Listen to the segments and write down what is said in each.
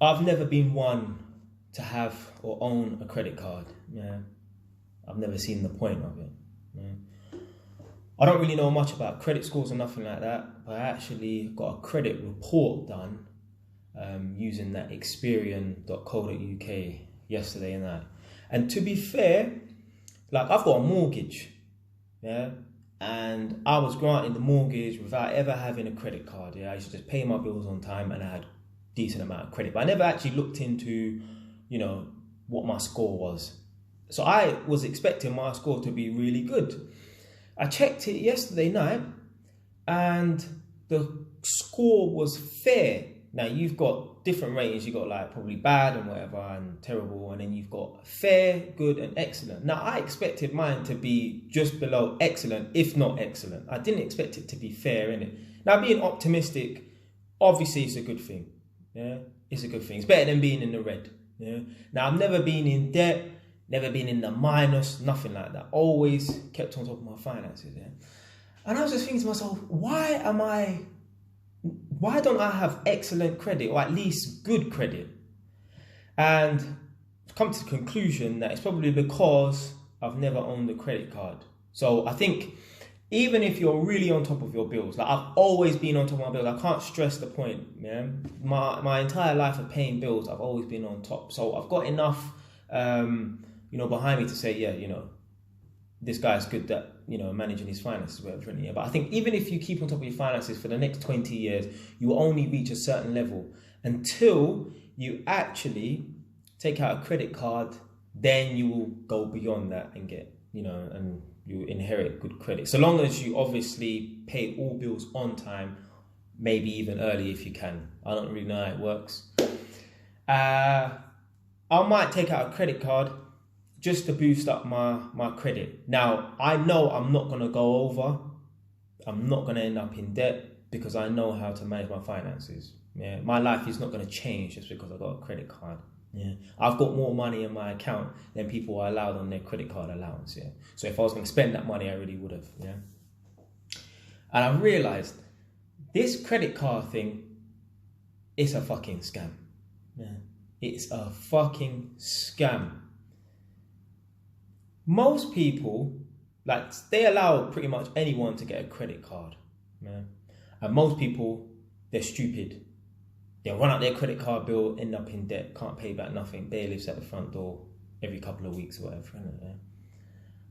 I've never been one to have or own a credit card. Yeah, I've never seen the point of it. Yeah. I don't really know much about credit scores or nothing like that, but I actually got a credit report done using that Experian.co.uk yesterday night. And to be fair, like I've got a mortgage, yeah, and I was granted the mortgage without ever having a credit card. Yeah, I used to just pay my bills on time, and I had decent amount of credit, but I never actually looked into, what my score was. So I was expecting my score to be really good. I checked it yesterday night, and the score was fair. Now you've got different ratings. You've got like probably bad and whatever and terrible, and then you've got fair, good, and excellent. Now I expected mine to be just below excellent, if not excellent. I didn't expect it to be fair, innit? Now being optimistic, obviously it's a good thing. Yeah, it's a good thing. It's better than being in the red. Yeah. Now I've never been in debt, never been in the minus, nothing like that. Always kept on top of my finances. Yeah. And I was just thinking to myself, why don't I have excellent credit or at least good credit? And I've come to the conclusion that it's probably because I've never owned a credit card. So I think even if you're really on top of your bills, like I've always been on top of my bills, I can't stress the point, man. My entire life of paying bills, I've always been on top. So I've got enough, behind me to say, yeah, this guy's good at, managing his finances, whatever. Yeah. But I think even if you keep on top of your finances for the next 20 years, you will only reach a certain level until you actually take out a credit card. Then you will go beyond that and get, and you inherit good credit. So long as you obviously pay all bills on time, maybe even early if you can. I don't really know how it works. I might take out a credit card just to boost up my credit. Now, I know I'm not going to go over. I'm not going to end up in debt because I know how to manage my finances. Yeah, my life is not going to change just because I got a credit card. Yeah, I've got more money in my account than people are allowed on their credit card allowance. Yeah, so if I was going to spend that money, I really would have. Yeah, and I realized this credit card thing is a fucking scam. Yeah, it's a fucking scam. Most people, they allow pretty much anyone to get a credit card. Yeah, and most people, they're stupid. They'll run out their credit card bill, end up in debt, can't pay back nothing, bailiffs at the front door every couple of weeks or whatever. Yeah.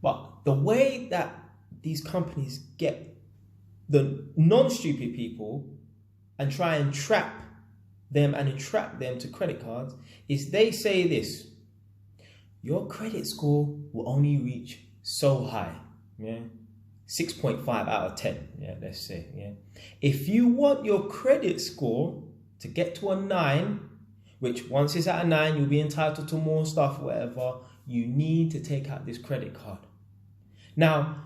But the way that these companies get the non-stupid people and try and trap them and attract them to credit cards is they say this: your credit score will only reach so high. Yeah. 6.5 out of 10. Yeah, let's say. Yeah. If you want your credit score to get to a 9, which once it's at a 9, you'll be entitled to more stuff, whatever, you need to take out this credit card. Now,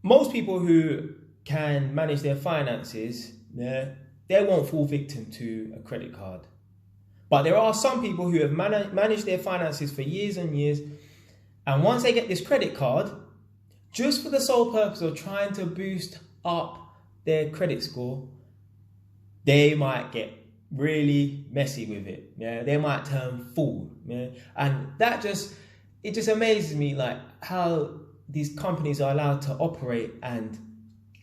most people who can manage their finances, they won't fall victim to a credit card. But there are some people who have managed their finances for years and years, and once they get this credit card, just for the sole purpose of trying to boost up their credit score, they might get really messy with it. Yeah, they might turn fool. Yeah, and it just amazes me, like how these companies are allowed to operate and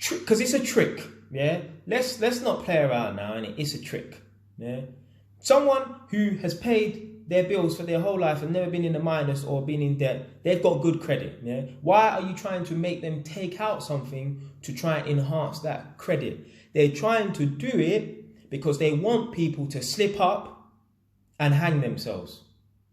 because it's a trick. Yeah, let's not play around now, and it's a trick. Yeah, someone who has paid their bills for their whole life and never been in the minus or been in debt, they've got good credit. Yeah, why are you trying to make them take out something to try and enhance that credit? They're trying to do it because they want people to slip up and hang themselves.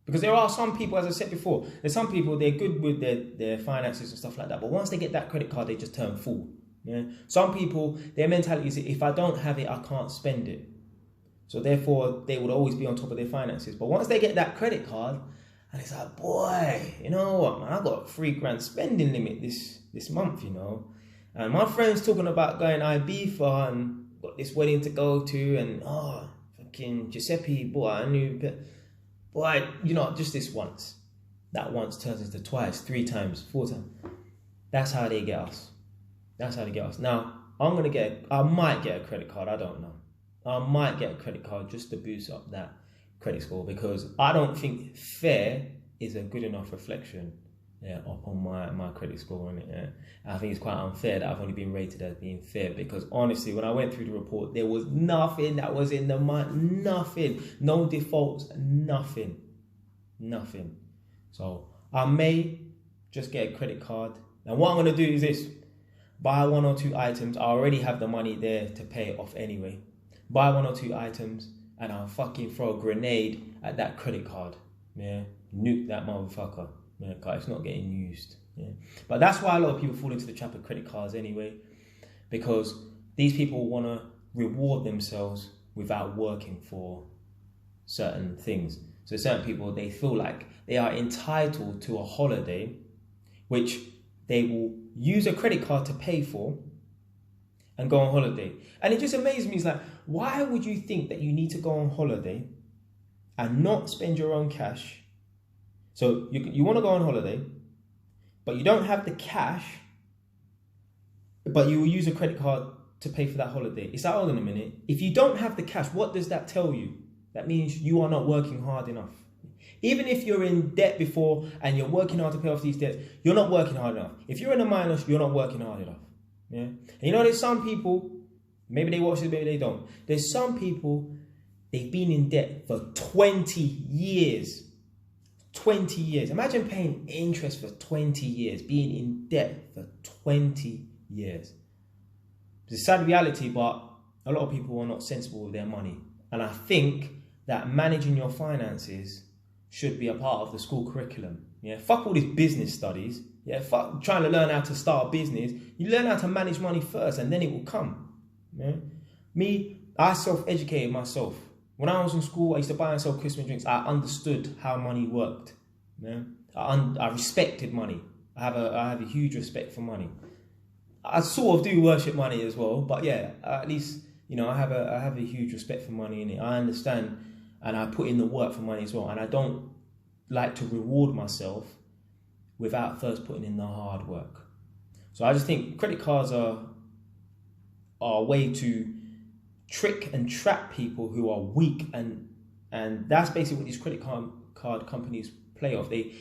Because there are some people, as I said before, there's some people, they're good with their finances and stuff like that. But once they get that credit card, they just turn fool. Yeah? Some people, their mentality is, if I don't have it, I can't spend it. So therefore, they would always be on top of their finances. But once they get that credit card, and it's like, boy, you know what, man, I got a $3,000 spending limit this month, And my friend's talking about going Ibiza and got this wedding to go to, and fucking Giuseppe, boy, I knew, boy, just this once. That once turns into twice, 3 times, 4 times. That's how they get us. Now, I might get a credit card, I don't know. I might get a credit card just to boost up that credit score, because I don't think fair is a good enough reflection upon my credit score. And I think it's quite unfair that I've only been rated as being fair, because honestly, when I went through the report, there was nothing that was in the money, nothing, no defaults, nothing. So I may just get a credit card. And what I'm going to do is this: buy 1 or 2 items. I already have the money there to pay it off anyway. Buy 1 or 2 items, and I'll fucking throw a grenade at that credit card. Yeah, nuke that motherfucker. Yeah, cause it's not getting used. Yeah, but that's why a lot of people fall into the trap of credit cards anyway, because these people want to reward themselves without working for certain things. So certain people, they feel like they are entitled to a holiday, which they will use a credit card to pay for and go on holiday. And it just amazes me. It's like, why would you think that you need to go on holiday and not spend your own cash? So you want to go on holiday, but you don't have the cash, but you will use a credit card to pay for that holiday. It's like, hold on a minute. If you don't have the cash, what does that tell you? That means you are not working hard enough. Even if you're in debt before and you're working hard to pay off these debts, you're not working hard enough. If you're in a minus, you're not working hard enough. Yeah. And you know, there's some people, maybe they watch this, maybe they don't. There's some people, they've been in debt for 20 years. 20 years. Imagine paying interest for 20 years, being in debt for 20 years. It's a sad reality, but a lot of people are not sensible with their money. And I think that managing your finances should be a part of the school curriculum. Yeah, fuck all these business studies. Yeah, fuck trying to learn how to start a business. You learn how to manage money first, and then it will come. Yeah? Me, I self-educated myself. When I was in school, I used to buy and sell Christmas drinks. I understood how money worked. Yeah? I respected money. I have a huge respect for money. I sort of do worship money as well, but yeah, at least, you know, I have a huge respect for money in it. I understand, and I put in the work for money as well. And I don't like to reward myself without first putting in the hard work. So I just think credit cards are a way to trick and trap people who are weak, and that's basically what these credit card companies play off. They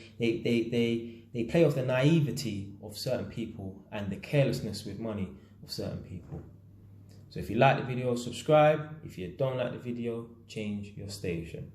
play off the naivety of certain people and the carelessness with money of certain people. So if you like the video, subscribe. If you don't like the video, change your station.